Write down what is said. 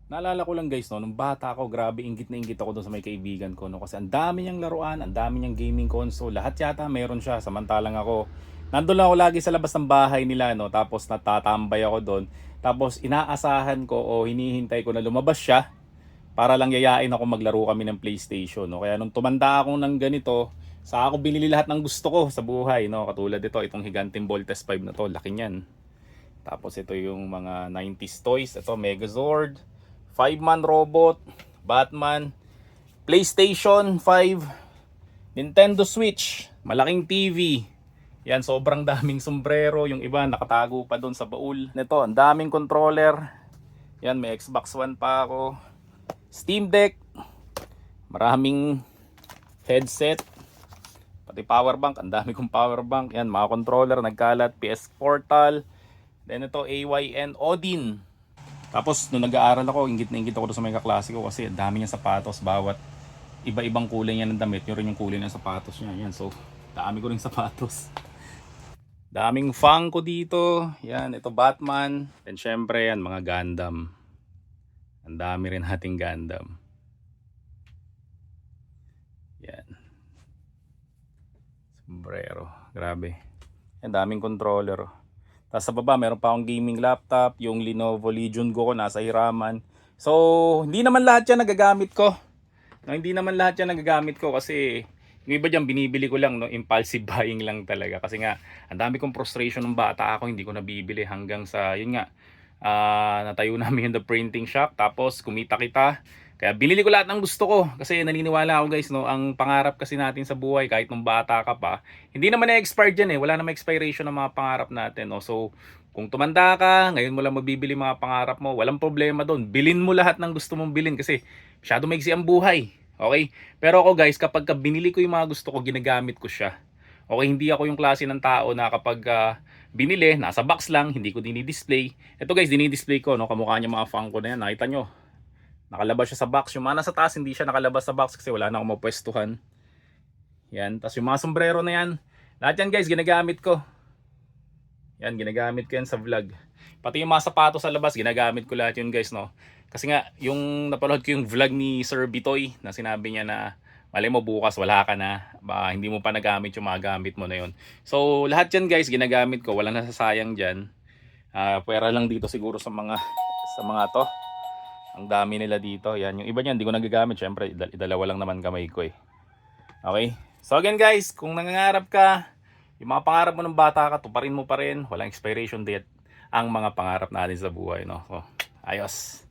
Naalala ko lang guys, no, nung bata ako, grabe inggit na inggit ako doon sa may kaibigan ko, no, kasi ang dami niyang laruan, ang dami niyang gaming console, lahat yata meron siya. Samantalang ako, nandun lang ako lagi sa labas ng bahay nila, no, tapos natatambay ako doon. Tapos inaasahan ko o hinihintay ko na lumabas siya para lang yayain ako maglaro kami ng PlayStation, no. Kaya nung tumanda ako ng ganito, sa ako binili lahat ng gusto ko sa buhay, no. Katulad ito, itong Higanting Voltes 5 na to, laki niyan. Tapos ito yung mga 90s toys. Ito Megazord, Five-Man Robot, Batman, PlayStation 5, Nintendo Switch, malaking TV. Yan, sobrang daming sombrero. Yung iba nakatago pa doon sa baul. Nito, ang daming controller. Yan, may Xbox One pa ako. Steam Deck, maraming headset, pati power bank. Ang dami kong power bank. Yan, mga controller nagkalat. PS Portal. Then ito, AYN Odin. Tapos nung nag-aaral ako, inggit na inggit ako doon sa mga kaklase ko kasi dami niyang sapatos, bawat iba-ibang kulay niya ng damit, yun rin yung kulay ng sapatos niya. Yan, so dami ko ring sapatos. Daming Funko dito. Yan, ito Batman. Then syempre yan, mga Gundam. Ang dami rin nating Gundam. Yan. Sombrero. Grabe. Yan, daming controller. Tapos sa baba, meron pa akong gaming laptop, yung Lenovo Legion Go ko nasa hiraman. So, hindi naman lahat yan nagagamit ko. No, hindi naman lahat yan nagagamit ko kasi yung iba dyan binibili ko lang, no, impulsive buying lang talaga. Kasi nga, ang dami kong frustration ng bata ako, hindi ko nabibili hanggang sa, yun nga, natayo namin yung the printing shop. Tapos kumita kita. Kaya binili ko lahat ng gusto ko kasi naniniwala ako guys, no, ang pangarap kasi natin sa buhay kahit nung bata ka pa, hindi naman na-expire dyan eh, wala namang expiration ng mga pangarap natin, no. So kung tumanda ka, ngayon mo lang mabibili mga pangarap mo, walang problema doon, bilhin mo lahat ng gusto mong bilhin kasi masyado maigsi ang buhay, okay? Pero ako guys, kapag binili ko yung mga gusto ko, ginagamit ko siya. Okay, hindi ako yung klase ng tao na kapag binili, nasa box lang, hindi ko dinidisplay. Ito guys, dinidisplay ko, no, kamukha niya mga Funko na yan, nakita nyo. Nakalabas siya sa box. Yung mga nasa taas hindi siya nakalabas sa box kasi wala na akong mapwestuhan. Yan. Tapos yung mga sombrero na yan, lahat yan guys ginagamit ko. Yan, ginagamit ko yan sa vlog. Pati yung mga sapatos sa labas, ginagamit ko lahat yun guys, no. Kasi nga, yung napanood ko yung vlog ni Sir Bitoy na sinabi niya na malay mo bukas wala ka na, hindi mo pa nagamit yung mga gamit mo na yun. So lahat yan guys ginagamit ko, walang nasasayang dyan. Pwera lang dito siguro sa mga to. Ang dami nila dito. Yan, yung iba niyan hindi ko nagagamit. Syempre, idalawa lang naman kamay ko eh. Okay? So again guys, kung nangangarap ka, yung mga pangarap mo ng bata ka, tuparin mo pa rin. Walang expiration date ang mga pangarap natin sa buhay, no? So, ayos.